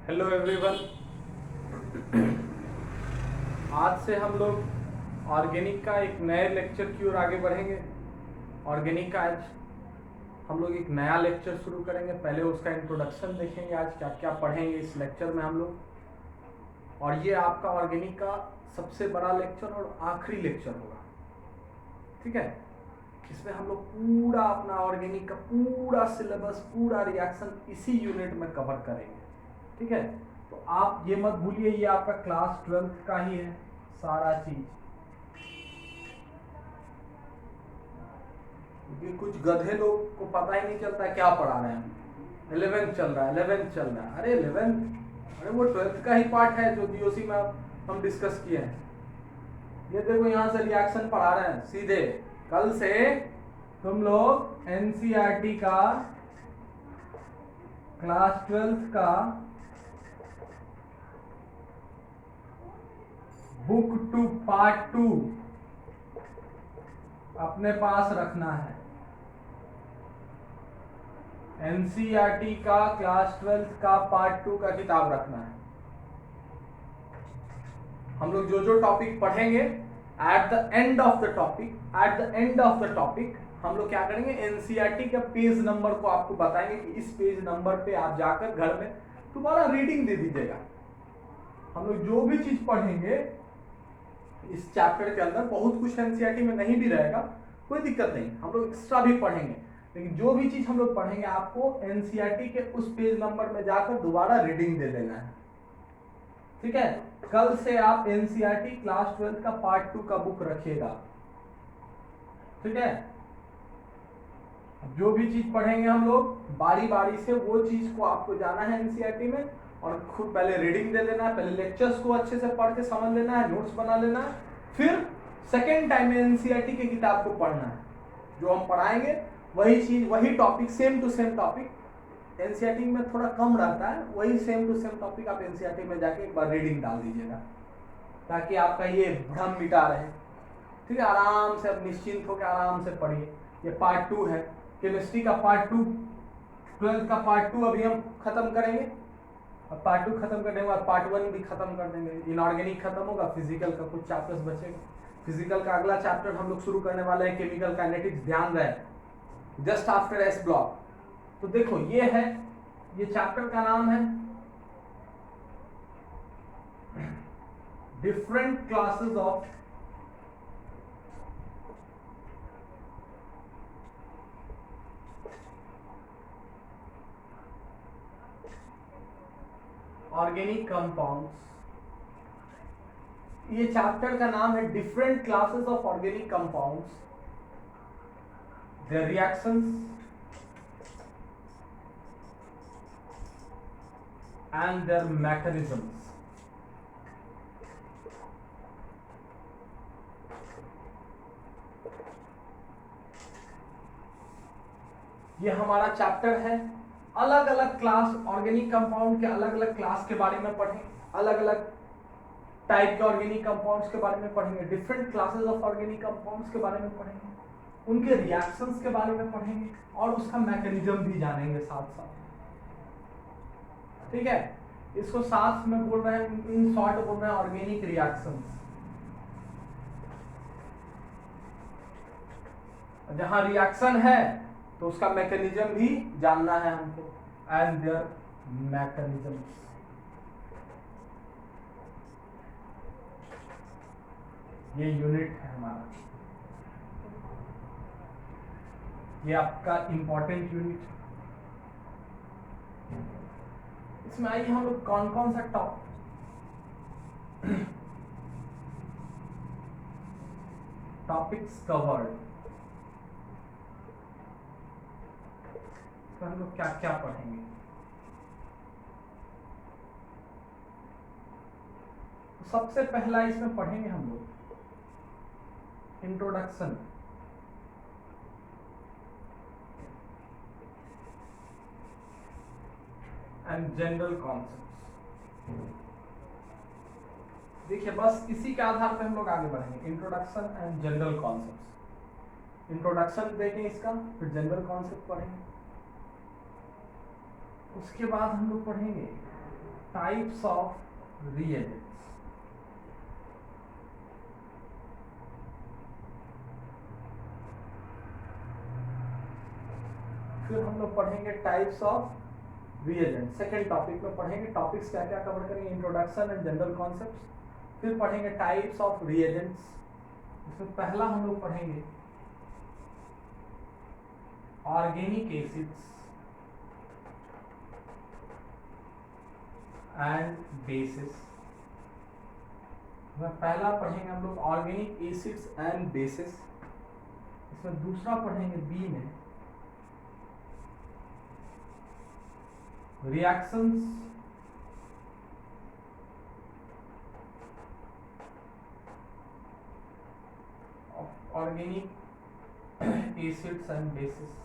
Hello everyone. आज से हम लोग ऑर्गेनिक का एक नए लेक्चर की ओर आगे बढ़ेंगे। ऑर्गेनिक का आज हम लोग एक नया लेक्चर शुरू करेंगे। पहले उसका इंट्रोडक्शन देखेंगे, आज क्या क्या पढ़ेंगे इस लेक्चर में हम लोग। और ये आपका ऑर्गेनिक का सबसे बड़ा लेक्चर और आखिरी लेक्चर होगा, ठीक है। इसमें हम लोग पूरा अपना ऑर्गेनिक का पूरा सिलेबस, पूरा रिएक्शन इसी यूनिट में कवर करेंगे, ठीक है। तो आप ये मत भूलिए, ये आपका क्लास 12th का ही है सारा चीज। क्योंकि कुछ गधे लोग को पता ही नहीं चलता क्या पढ़ा रहे हैं। 11th चल रहा है, 11th चल रहा है। अरे 11th, अरे वो 12th का ही पार्ट है जो डीओसी में हम डिस्कस किए हैं। ये देखो यहाँ से रिएक्शन पढ़ा रहे हैं सीधे। कल से तुम लोग एनसीईआरटी का क्लास 12th का बुक 2 पार्ट 2 अपने पास रखना है। एनसीईआरटी का क्लास 12th का पार्ट 2 का किताब रखना है। हम लोग जो जो टॉपिक पढ़ेंगे at the end of the topic हम लोग क्या करेंगे, एनसीईआरटी के पेज नंबर को आपको बताएंगे कि इस पेज नंबर पे आप जाकर घर में दोबारा रीडिंग दे दीजिएगा। हम लोग जो भी चीज पढ़ेंगे इस चैप्टर के अंदर, बहुत कुछ एनसीईआरटी में नहीं भी रहेगा, कोई दिक्कत नहीं, हम लोग एक्स्ट्रा भी पढ़ेंगे। लेकिन जो भी चीज हम लोग पढ़ेंगे आपको एनसीईआरटी के उस पेज नंबर में जाकर दोबारा रीडिंग दे देना है, ठीक है। कल से आप एनसीईआरटी क्लास 12th का पार्ट 2 का बुक रखिएगा, ठीक है। जो भी चीज पढ़ेंगे हम लोग बारी बारी से वो चीज को आपको जाना है एनसीईआरटी में और खुद पहले रीडिंग दे देना है, पहले लेक्चर्स को अच्छे से पढ़ के समझ लेना है, नोट्स बना लेना है, फिर सेकेंड टाइम में एनसीईआरटी की किताब को पढ़ना है। जो हम पढ़ाएंगे वही चीज, वही topic, same to same topic. NCERT में थोड़ा कम रहता है, वही सेम टू सेम टॉपिक आप एनसीईआरटी में जाके एक बार रीडिंग डाल दीजिएगा, ताकि आपका ये भ्रम मिटा रहे, ठीक है। आराम से अब निश्चिंत होकर आराम से पढ़िए। ये पार्ट 2 है, केमिस्ट्री का पार्ट 2, 12th का पार्ट 2 अभी हम खत्म करेंगे। अब पार्ट 2 खत्म करने के बाद पार्ट 1 भी खत्म कर देंगे। इनऑर्गेनिक खत्म होगा, फिजिकल का कुछ चैप्टर्स बचेगा। फिजिकल का अगला चैप्टर हम लोग शुरू करने वाले हैं केमिकल काइनेटिक्स, ध्यान रहे, जस्ट आफ्टर एस ब्लॉक। तो देखो ये है, ये चैप्टर का नाम है different classes of organic compounds. ये चैप्टर का नाम है different classes of organic compounds, their reactions and their mechanisms. ये हमारा चैप्टर है। अलग अलग क्लास, ऑर्गेनिक कंपाउंड के अलग अलग क्लास के बारे में पढ़ेंगे, अलग अलग टाइप के ऑर्गेनिक कंपाउंड्स के बारे में पढ़ेंगे, different classes of organic compounds के बारे में पढ़ेंगे, उनके रिएक्शंस के बारे में पढ़ेंगे और उसका मैकेनिज्म भी जानेंगे साथ साथ, ठीक है। इसको साथ में बोल रहे हैं, इन शॉर्ट बोल रहे हैं ऑर्गेनिक रिएक्शंस। जहां रिएक्शन है तो उसका मैकेनिज्म भी जानना है हमको, एंड देयर मैकेनिज्म्स। ये यूनिट है हमारा, ये आपका इंपॉर्टेंट यूनिट। इसमें आइए हम लोग कौन कौन सा टॉपिक्स कवर्ड, तो हम लोग क्या क्या पढ़ेंगे। सबसे पहला इसमें पढ़ेंगे हम लोग इंट्रोडक्शन, एंड जनरल कॉन्सेप्ट्स। देखिए बस इसी के आधार पे हम लोग आगे बढ़ेंगे, introduction and general concepts. Introduction देंगे इसका, फिर जनरल कॉन्सेप्ट पढ़ेंगे, उसके बाद हम लोग पढ़ेंगे टाइप्स ऑफ रिएजेंट्स। फिर हम लोग पढ़ेंगे types of reagent. Second topic में पढ़ेंगे टॉपिक्स क्या क्या कवर करेंगे, इंट्रोडक्शन एंड जनरल कॉन्सेप्ट्स। फिर पढ़ेंगे टाइप्स ऑफ रिएजेंट्स। इसमें पहला हम लोग पढ़ेंगे ऑर्गेनिक एसिड्स एंड बेसिस। पहला पढ़ेंगे हम लोग ऑर्गेनिक एसिड्स एंड बेसिस। इसमें दूसरा पढ़ेंगे बी में reactions of organic acids and basis.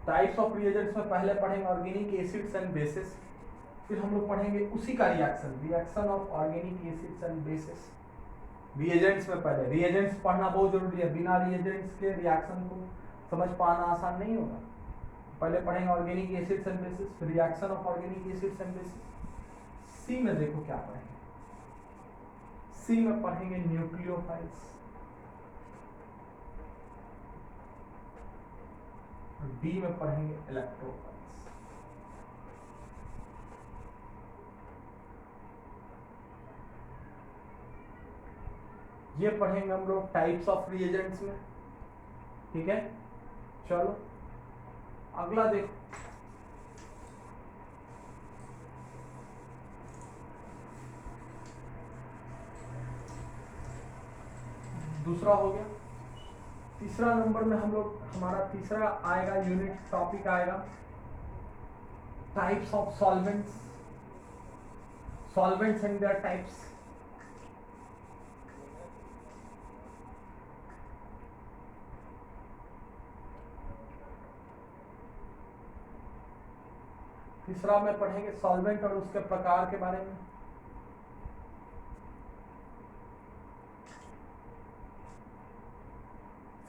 Types of reagents में पहले पढ़ेंगे ऑर्गेनिक एसिड्स एंड बेसिस। फिर हम लोग पढ़ेंगे उसी का reaction of organic acids and basis. Reagents में पहले रिएजेंट्स पढ़ना बहुत जरूरी है, बिना रिएजेंट्स के रिएक्शन को समझ पाना आसान नहीं होगा। पहले पढ़ेंगे ऑर्गेनिक एसिड्स एंड बेसिस, फिर reaction of organic acids and bases. C में देखो क्या पढ़ेंगे, सी में पढ़ेंगे न्यूक्लियोफाइल्स, डी में पढ़ेंगे इलेक्ट्रोफाइल्स। ये पढ़ेंगे हम लोग टाइप्स ऑफ रिएजेंट्स में, ठीक है। चलो अगला देखो, दूसरा हो गया। तीसरा नंबर में हम लोग हमारा तीसरा आएगा यूनिट टॉपिक आएगा types of solvents, solvents and there types. तीसरा में पढ़ेंगे सॉल्वेंट और उसके प्रकार के बारे में।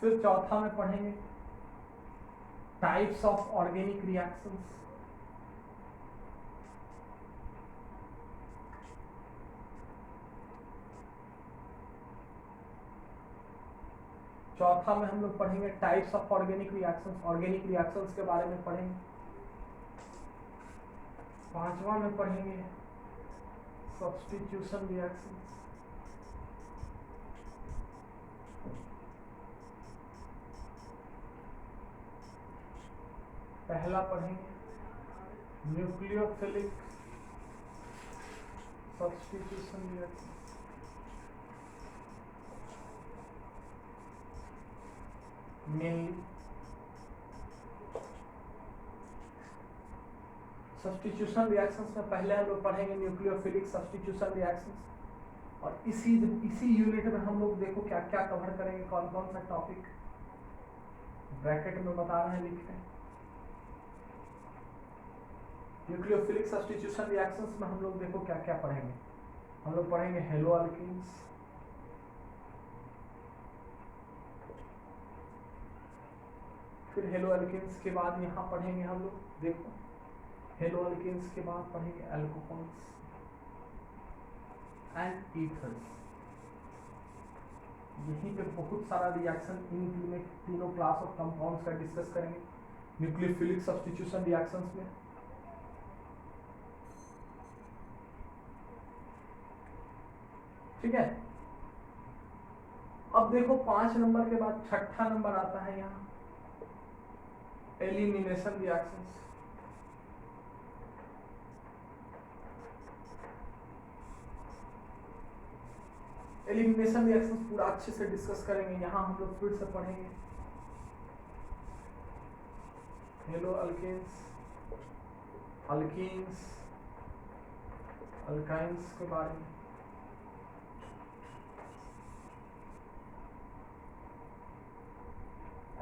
फिर चौथा में पढ़ेंगे टाइप्स ऑफ ऑर्गेनिक रिएक्शंस। चौथा में हम लोग पढ़ेंगे types of organic reactions, organic reactions के बारे में पढ़ेंगे। पांचवा में पढ़ेंगे सब्स्टिट्यूशन रिएक्शंस। पहला पढ़ेंगे nucleophilic substitution reaction, mainly substitution reactions में पहले हम लोग पढ़ेंगे न्यूक्लियोफिलिक सब्स्टिट्यूशन रिएक्शंस। और इसी यूनिट में हम लोग देखो क्या क्या कवर करेंगे, कौन कौन सा टॉपिक ब्रैकेट में बता रहे हैं, लिख रहे हैं। न्यूक्लियोफिलिक सब्स्टिट्यूशन रिएक्शंस में हम लोग देखो क्या क्या पढ़ेंगे। हम लोग पढ़ेंगे हेलो अल्कीन्स, फिर हेलो अल्कीन्स के बाद यहाँ पढ़ेंगे हम लोग देखो हेलो अल्कीन्स के बाद पढ़ेंगे अल्कोहल्स एंड ईथर्स। यहीं पे बहुत सारा रिएक्शन इन तीनों क्लास ऑफ कंपाउंड्स का डिस्कस करेंगे न्यूक्लियोफिलिक सब्स्टिट्यूशन रिएक्शंस में। ठीक है। अब देखो 5 नंबर के बाद छठा नंबर आता है यहाँ एलिमिनेशन रिएक्शंस। एलिमिनेशन रिएक्शंस पूरा अच्छे से डिस्कस करेंगे। यहाँ हम लोग फिर से पढ़ेंगे हेलो अल्केन्स, अल्कीन्स, अल्काइंस के बारे में।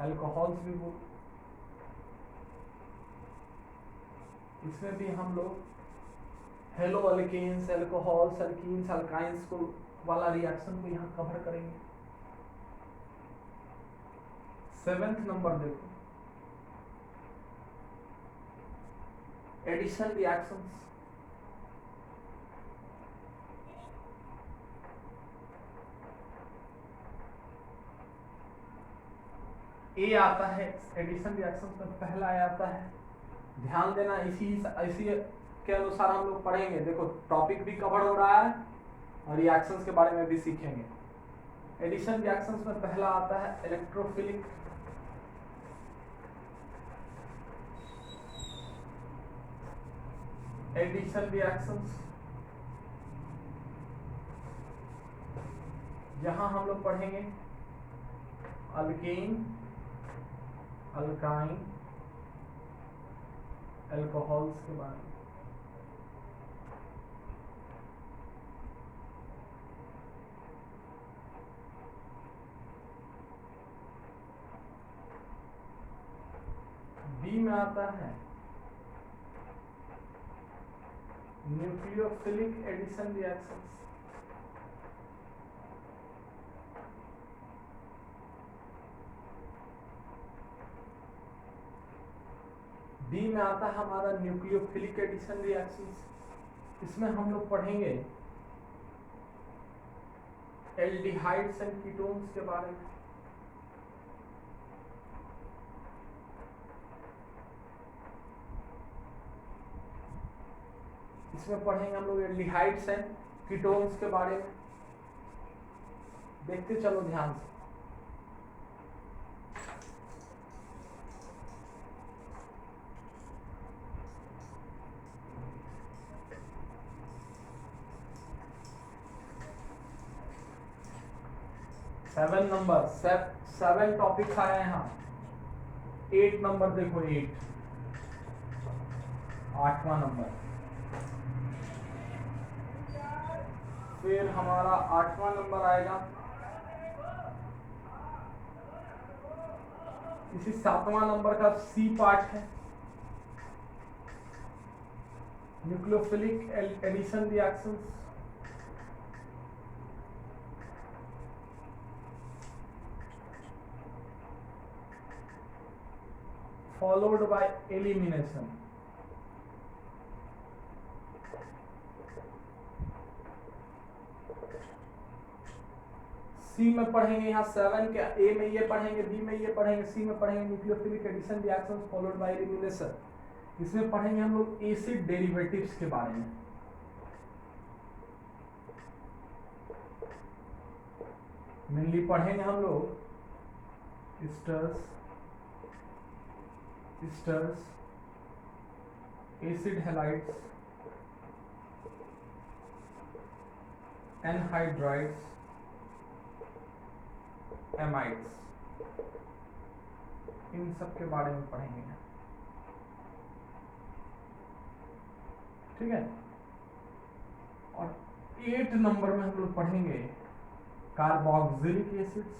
अल्कोहल्स भी वो, इसमें भी हम लोग haloalkanes, alcohols, alkenes, alkynes को वाला रिएक्शन को यहाँ कवर करेंगे। 7th नंबर देखो एडिशन रिएक्शंस। ए आता है एडिशन रिएक्शंस में, पहला ए आता है। ध्यान देना, इसी के अनुसार हम लोग पढ़ेंगे। देखो टॉपिक भी कवर हो रहा है और रिएक्शंस के बारे में भी सीखेंगे। एडिशन रिएक्शंस में पहला आता है इलेक्ट्रोफिलिक एडिशन रिएक्शंस। यहां हम लोग पढ़ेंगे अल्केन, अल्काइन, अल्कोहल्स के बारे में। बी में आता है न्यूक्लियोफिलिक एडिशन रिएक्शंस। बी में आता है हमारा न्यूक्लियोफिलिक एडिशन रिएक्शंस। इसमें हम लोग पढ़ेंगे एल्डिहाइड्स एंड कीटोन्स के बारे में। इसमें पढ़ेंगे हम लोग एल्डिहाइड्स एंड कीटोन्स के बारे में। देखते चलो ध्यान से। सेवन टॉपिक्स आए हैं यहाँ। 8 नंबर देखो, 8 8वां नंबर। फिर हमारा 8वां नंबर आएगा, इसी 7वां नंबर का सी पार्ट है, nucleophilic addition reactions. followed by elimination। C में पढ़ेंगे यहाँ 7 के, ए में ये पढ़ेंगे, बी में ये पढ़ेंगे, सी में पढ़ेंगे nucleophilic addition reactions followed by elimination. इसमें पढ़ेंगे हम लोग एसिड डेरिवेटिव्स के बारे में। मेनली पढ़ेंगे हम लोग esters, acid halides, anhydrides, amides, इन सब के बारे में पढ़ेंगे। ठीक है। और 8 नंबर में हम लोग पढ़ेंगे carboxylic acids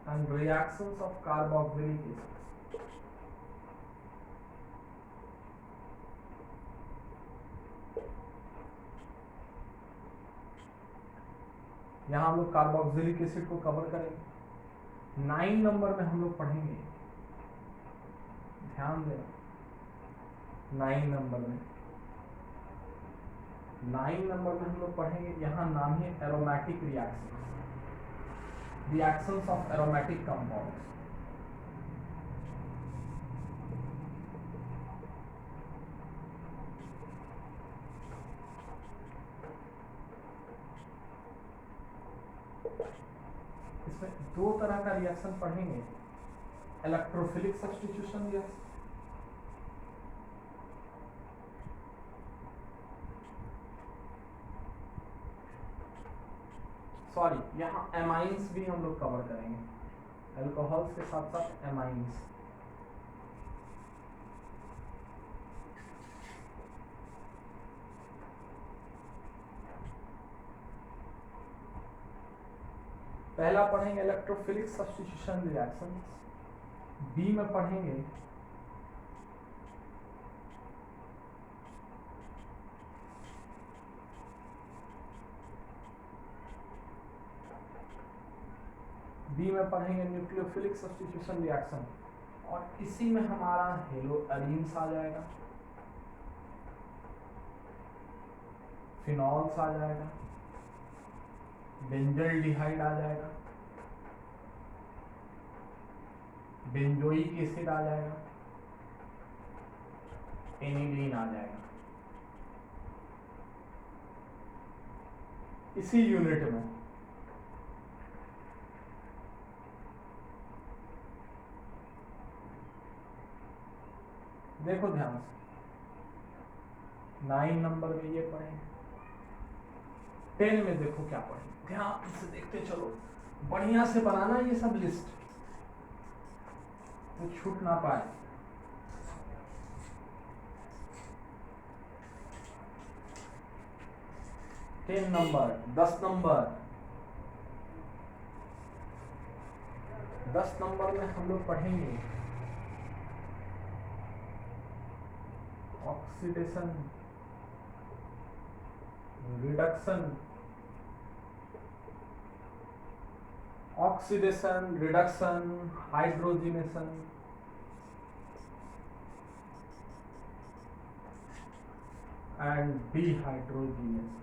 and reactions of carboxylic acids। यहां हम लोग कार्बोक्सिलिक एसिड को कवर करेंगे। 9 नंबर में हम लोग पढ़ेंगे, ध्यान देना, 9 नंबर में हम लोग पढ़ेंगे, यहां नाम है aromatic reactions, reactions of aromatic compounds। इसमें 2 तरह का रिएक्शन पढ़ेंगे, इलेक्ट्रोफिलिक सब्स्टिट्यूशन रिएक्शन, सॉरी यहाँ एमाइंस भी हम लोग कवर करेंगे, अल्कोहल्स के साथ साथ एमाइंस। पहला पढ़ेंगे इलेक्ट्रोफिलिक सब्स्टिट्यूशन रिएक्शन। बी में पढ़ेंगे न्यूक्लियोफिलिक सब्स्टिट्यूशन रिएक्शन और इसी में हमारा हेलो एरीन्स आ जाएगा, फिनॉल्स आ जाएगा, बेंजल्डिहाइड आ जाएगा, बेंजोइक एसिड आ जाएगा, एनिलीन आ जाएगा। इसी यूनिट में देखो ध्यान से, 9 नंबर में ये पढ़ेंगे, 10 में देखो क्या पढ़ेंगे, ध्यान से देखते चलो, बढ़िया से बनाना ये सब लिस्ट, तो छूट ना पाए। टेन नंबर, 10 नंबर, 10 नंबर में हम लोग पढ़ेंगे oxidation, reduction, oxidation, reduction, hydrogenation, and dehydrogenation.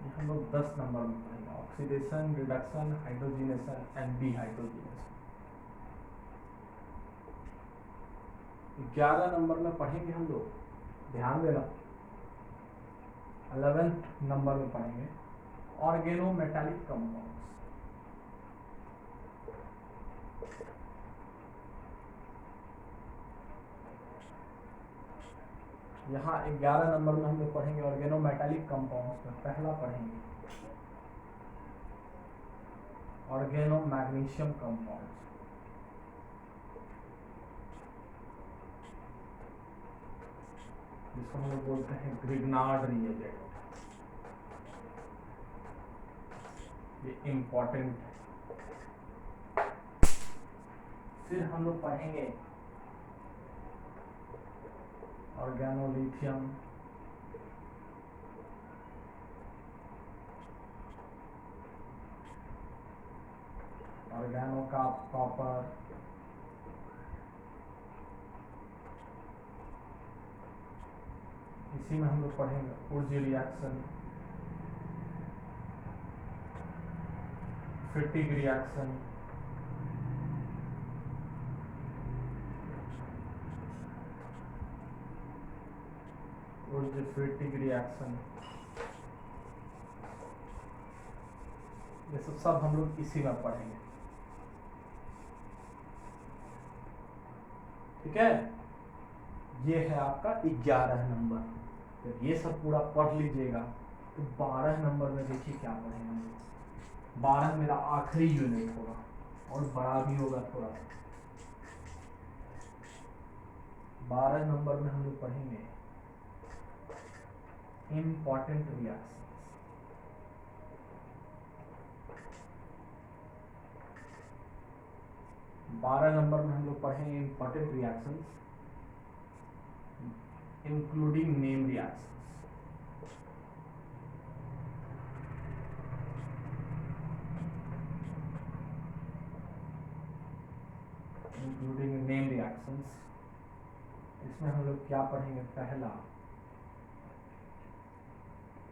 ये हम लोग 10 नंबर में पढ़ेंगे, oxidation, reduction, hydrogenation and dehydrogenation. 11 number में पढ़ेंगे हम लोग, ध्यान देना, 11th नंबर में पढ़ेंगे ऑर्गेनोमेटालिक कंपाउंड्स। यहाँ 11 नंबर में हम लोग पढ़ेंगे ऑर्गेनोमेटालिक कंपाउंड्स में पहला पढ़ेंगे ऑर्गेनो मैग्नीशियम कंपाउंड्स। जिसको हम लोग बोलते हैं ग्रिग्नार्ड रिएजेंट, ये इंपॉर्टेंट है। फिर हम लोग पढ़ेंगे ऑर्गेनोलिथियम, ऑर्गेनो का कॉपर, इसी में हम लोग पढ़ेंगे उर्जी reaction, Fittig reaction, Fittig reaction, ये सब हम लोग इसी में पढ़ेंगे। ठीक है, ये है आपका 11 नंबर। जब ये सब पूरा पढ़ लीजिएगा तो 12 नंबर में देखिए क्या पढ़ेंगे। 12 मेरा आखिरी यूनिट होगा और बड़ा भी होगा थोड़ा। 12 नंबर में हम लोग पढ़ेंगे इम्पॉर्टेंट रिएक्शंस। बारह नंबर में हम लोग पढ़ेंगे important reactions including name reactions. Including name reactions, इसमें हम लोग क्या पढ़ेंगे?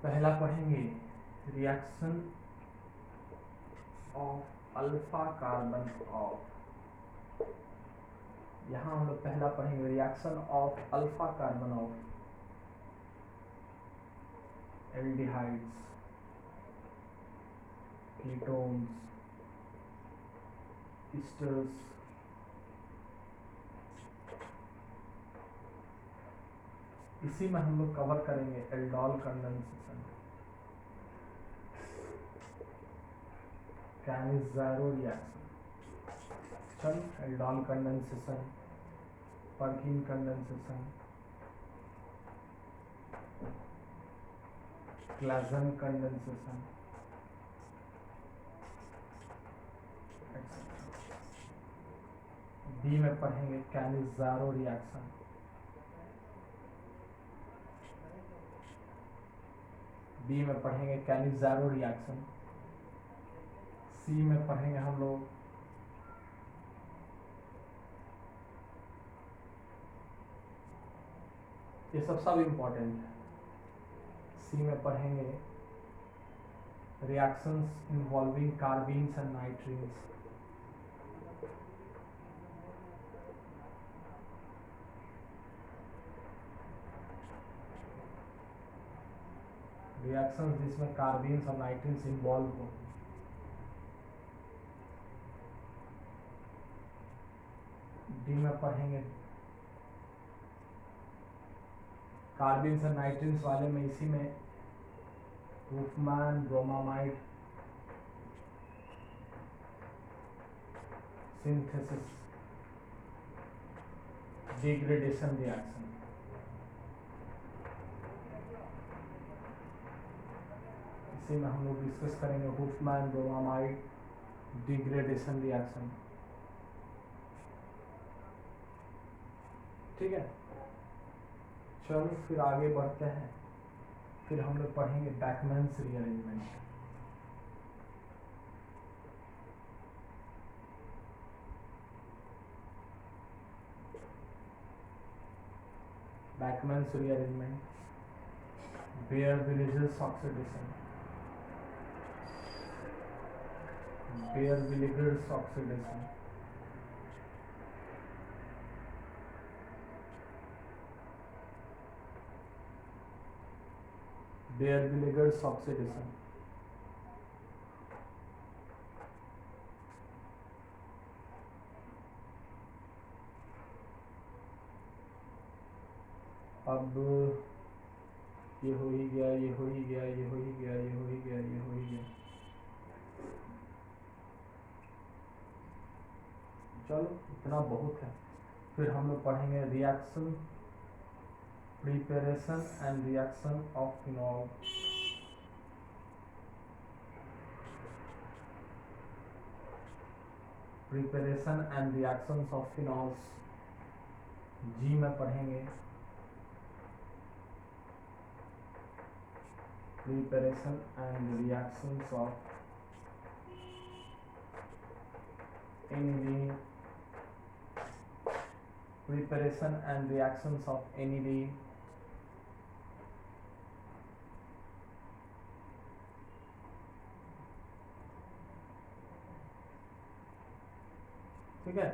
पहला पढ़ेंगे reaction of alpha carbon of, यहाँ हम लोग पहला पढ़ेंगे reaction of alpha carbon of aldehydes, ketones, esters, इसी में हम लोग कवर करेंगे aldol condensation, Cannizzaro reaction, aldol condensation, Perkin condensation, Claisen condensation, B में पढ़ेंगे कैनिज़ारो रिएक्शन, बी में पढ़ेंगे कैनिज़ारो रिएक्शन, सी में पढ़ेंगे हम लोग ये सब इम्पोर्टेंट है। सी में पढ़ेंगे रिएक्शंस इन्वॉल्विंग कार्बीन्स एंड नाइट्रीन्स। रिएक्शंस जिसमें कार्बीन्स और नाइट्रीन्स इन्वॉल्व हो। डी में पढ़ेंगे कार्बीन्स और नाइट्रीन्स वाले में इसी में हुफमैन ब्रोमामाइड सिंथेसिस डिग्रेडेशन रिएक्शन। इसी में हम लोग डिस्कस करेंगे हुफमैन ब्रोमामाइड डिग्रेडेशन रिएक्शन। ठीक है, चलो फिर आगे बढ़ते हैं। फिर हम लोग पढ़ेंगे Beckmann's rearrangement. Beckmann's rearrangement, Baeyer Villiger's oxidation, Baeyer Villiger's oxidation, Baeyer Villiger's oxidation. अब ये हो ही गया, ये हो ही गया, ये हो ही गया, ये हो ही गया, ये हो ही गया। चलो इतना बहुत है। फिर हम लोग पढ़ेंगे reaction preparation and reaction of phenol. Preparation and reactions of phenols. G में पढ़ेंगे preparation and reactions of aniline, preparation and reactions of aniline, ठीक है।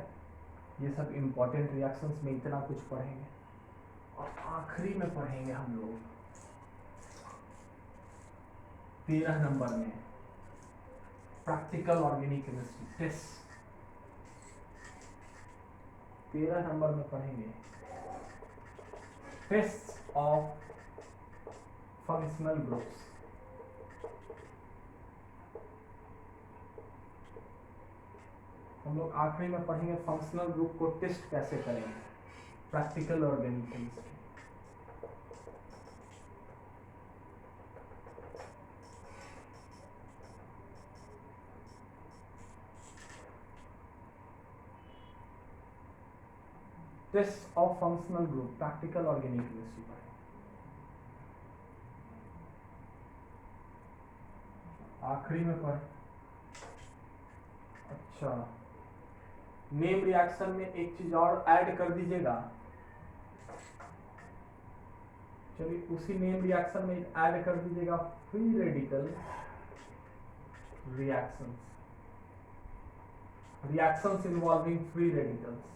ये सब इम्पोर्टेंट रिएक्शंस में इतना कुछ पढ़ेंगे। और आखिरी में पढ़ेंगे हम लोग 13 नंबर में practical organic chemistry test. 13 number में पढ़ेंगे टेस्ट ऑफ फंक्शनल ग्रुप्स। हम लोग आखिरी में पढ़ेंगे फंक्शनल ग्रुप को टेस्ट कैसे करेंगे, practical organic chemistry. Test of functional group practical organic chemistry पढ़ेंगे। आखिरी में पढ़ अच्छा नेम रिएक्शन में एक चीज और ऐड कर दीजिएगा। चलिए उसी नेम रिएक्शन में ऐड कर दीजिएगा free radical reactions, reactions involving free radicals.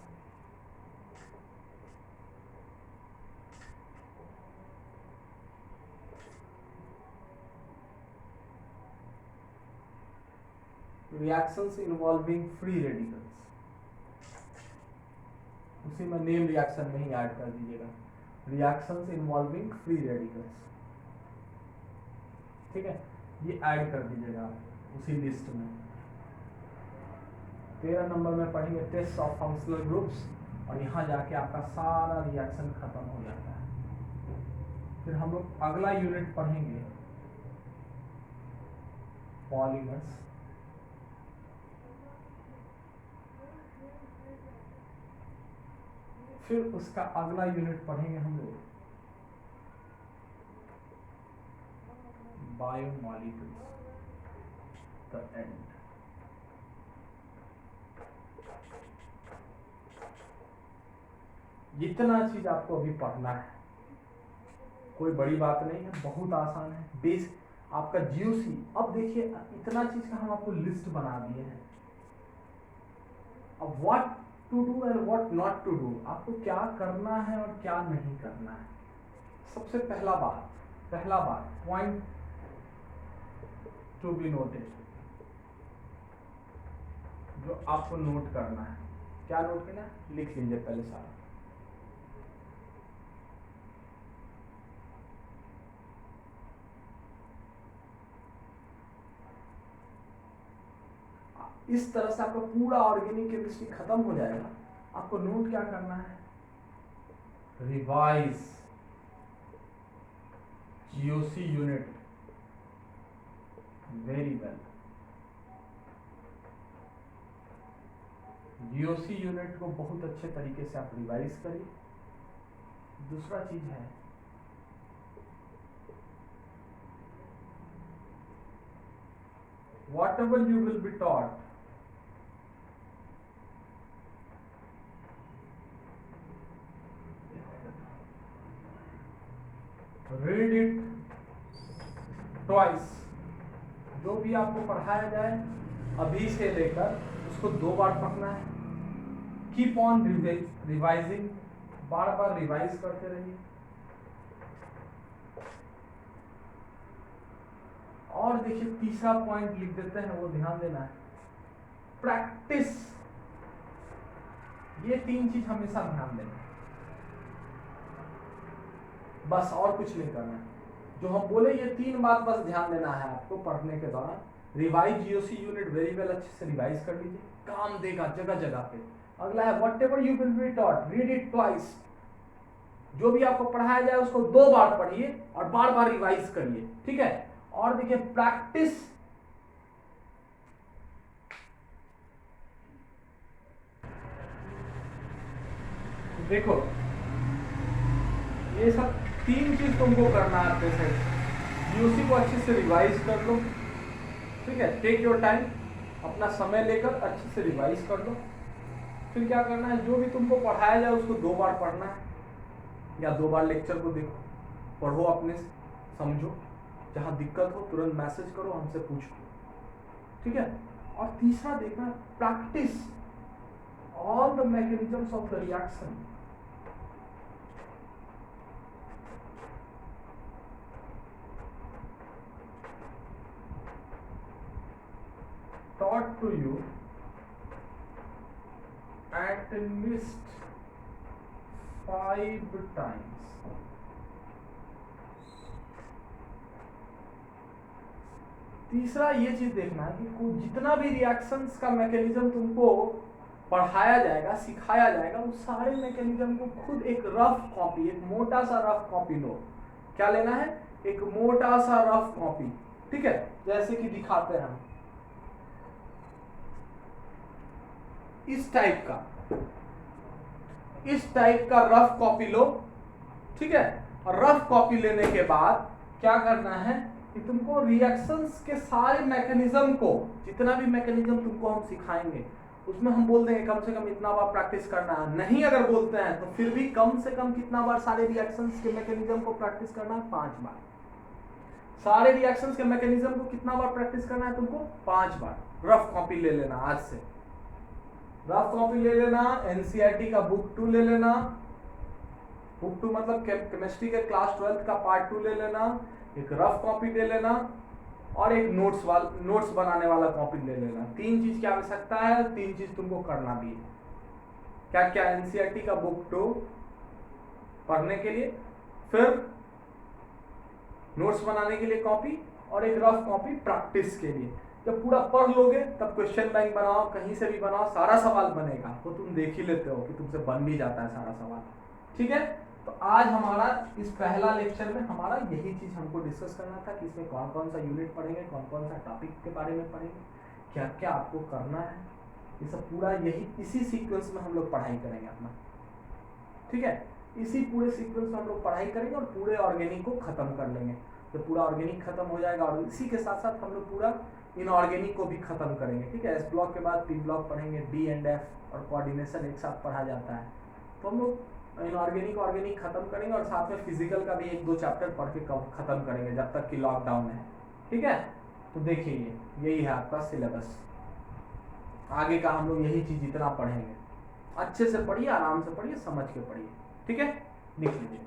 Reactions involving free radicals उसी में नेम रिएक्शन में ही ऐड कर दीजिएगा, रिएक्शंस इन्वॉल्विंग फ्री रेडिकल्स। ठीक है, ये ऐड कर दीजिएगा उसी लिस्ट में। 13 नंबर में पढ़ेंगे टेस्ट ऑफ फंक्शनल ग्रुप्स और यहाँ जाके आपका सारा रिएक्शन खत्म हो जाता है। फिर हम लोग अगला यूनिट पढ़ेंगे पॉलीमर्स। फिर उसका अगला यूनिट पढ़ेंगे हम लोग बायोमॉलिक्यूल्स, द एंड। जितना चीज आपको अभी पढ़ना है कोई बड़ी बात नहीं है, बहुत आसान है। बेस आपका जीओसी, अब देखिए इतना चीज का हम आपको लिस्ट बना दिए हैं। अब what to do and what not to do, आपको क्या करना है और क्या नहीं करना है। सबसे पहला बात पॉइंट टू बी नोटेड, जो आपको नोट करना है। क्या नोट करना है, लिख लीजिए पहले सारा। इस तरह से आपका पूरा ऑर्गेनिक केमिस्ट्री खत्म हो जाएगा। आपको नोट क्या करना है, revise GOC unit very well. GOC unit को बहुत अच्छे तरीके से आप रिवाइज करिए। दूसरा चीज है, whatever you will be taught, read it twice। जो भी आपको पढ़ाया जाए अभी से लेकर उसको 2 बार पढ़ना है। Keep on revising, bar bar revise करते रहिए। और देखिए तीसरा पॉइंट लिख देते हैं, वो ध्यान देना है, प्रैक्टिस। ये 3 चीज हमेशा ध्यान देना, बस और कुछ नहीं करना है। जो हम बोले ये 3 बात बस ध्यान देना है आपको पढ़ने के दौरान। Revise GOC unit very well, अच्छे से रिवाइज कर लीजिए, काम देगा जगह जगह पे। अगला है what ever you will be taught, read it twice. जो भी आपको पढ़ाया जाए उसको 2 बार पढ़िए और बार बार रिवाइज करिए, ठीक है। और देखिए प्रैक्टिस, देखो ये सब 3 चीज तुमको करना है आपके से। जीओसी को अच्छे से रिवाइज कर लो, ठीक है, टेक योर टाइम, अपना समय लेकर अच्छे से रिवाइज कर लो। फिर क्या करना है, जो भी तुमको पढ़ाया जाए उसको 2 बार पढ़ना है या 2 बार लेक्चर को देखो, पढ़ो, अपने से समझो। जहां दिक्कत हो तुरंत मैसेज करो, हमसे पूछो, ठीक है। और तीसरा देखना, practice all the mechanisms of the reaction. taught to you at least 5 times। तीसरा ये चीज देखना है कि जितना भी रिएक्शंस का मैकेनिज्म तुमको पढ़ाया जाएगा, सिखाया जाएगा, उस सारे मैकेनिज्म को खुद एक रफ कॉपी, एक मोटा सा रफ कॉपी लो। क्या लेना है, एक मोटा सा रफ कॉपी, ठीक है, जैसे कि दिखाते हैं हम, इस टाइप का रफ कॉपी लो, ठीक है। और रफ कॉपी लेने के बाद क्या करना है कि तुमको रिएक्शंस के सारे मैकेनिज्म को, जितना भी मैकेनिज्म तुमको हम सिखाएंगे उसमें हम बोल देंगे कम से कम इतना बार प्रैक्टिस करना है। नहीं अगर बोलते हैं तो फिर भी कम से कम कितना बार सारे रिएक्शंस के मैकेनिज्म को प्रैक्टिस करना है, 5 बार। सारे रिएक्शंस के मैकेनिज्म को कितना बार प्रैक्टिस करना है तुमको, 5 बार। रफ कॉपी ले लेना, आज से रफ कॉपी ले लेना, एनसीईआरटी का बुक 2 ले लेना, बुक 2 मतलब केमिस्ट्री के क्लास 12 का पार्ट 2 ले लेना, एक रफ कॉपी ले लेना और एक नोट्स बनाने वाला कॉपी ले लेना। 3 चीज की आवश्यकता है, 3 चीज तुमको करना भी है। क्या क्या, एनसीईआरटी का बुक 2 पढ़ने के लिए, फिर नोट्स बनाने के लिए कॉपी और एक रफ कॉपी प्रैक्टिस के लिए। जब पूरा पढ़ लोगे तब क्वेश्चन बैंक बनाओ, कहीं से भी बनाओ, सारा सवाल बनेगा। वो तुम देख ही लेते हो कि तुमसे बन भी जाता है सारा सवाल, ठीक है। तो आज हमारा इस पहला लेक्चर में हमारा यही चीज हमको डिस्कस करना था कि इसमें कौन कौन सा यूनिट पढ़ेंगे, कौन कौन सा टॉपिक के बारे में पढ़ेंगे, क्या क्या आपको करना है, ये सब पूरा इसी सीक्वेंस में हम लोग पढ़ाई करेंगे अपना, ठीक है। इसी पूरे सीक्वेंस में हम लोग पढ़ाई करेंगे और पूरे ऑर्गेनिक को खत्म कर लेंगे। तो पूरा ऑर्गेनिक खत्म हो जाएगा और इसी के साथ साथ हम लोग पूरा इनऑर्गेनिक को भी खत्म करेंगे, ठीक है। एस ब्लॉक के बाद पी ब्लॉक पढ़ेंगे, डी एंड एफ और कोऑर्डिनेशन एक साथ पढ़ा जाता है। तो हम लोग इनऑर्गेनिक ऑर्गेनिक खत्म करेंगे और साथ में फिजिकल का भी 1-2 चैप्टर पढ़ के खत्म करेंगे जब तक कि लॉकडाउन है, ठीक है। तो देखिए यही है आपका सिलेबस, आगे का हम लोग यही चीज इतना पढ़ेंगे। अच्छे से पढ़िए, आराम से पढ़िए, समझ के पढ़िए, ठीक है, लिख लीजिए।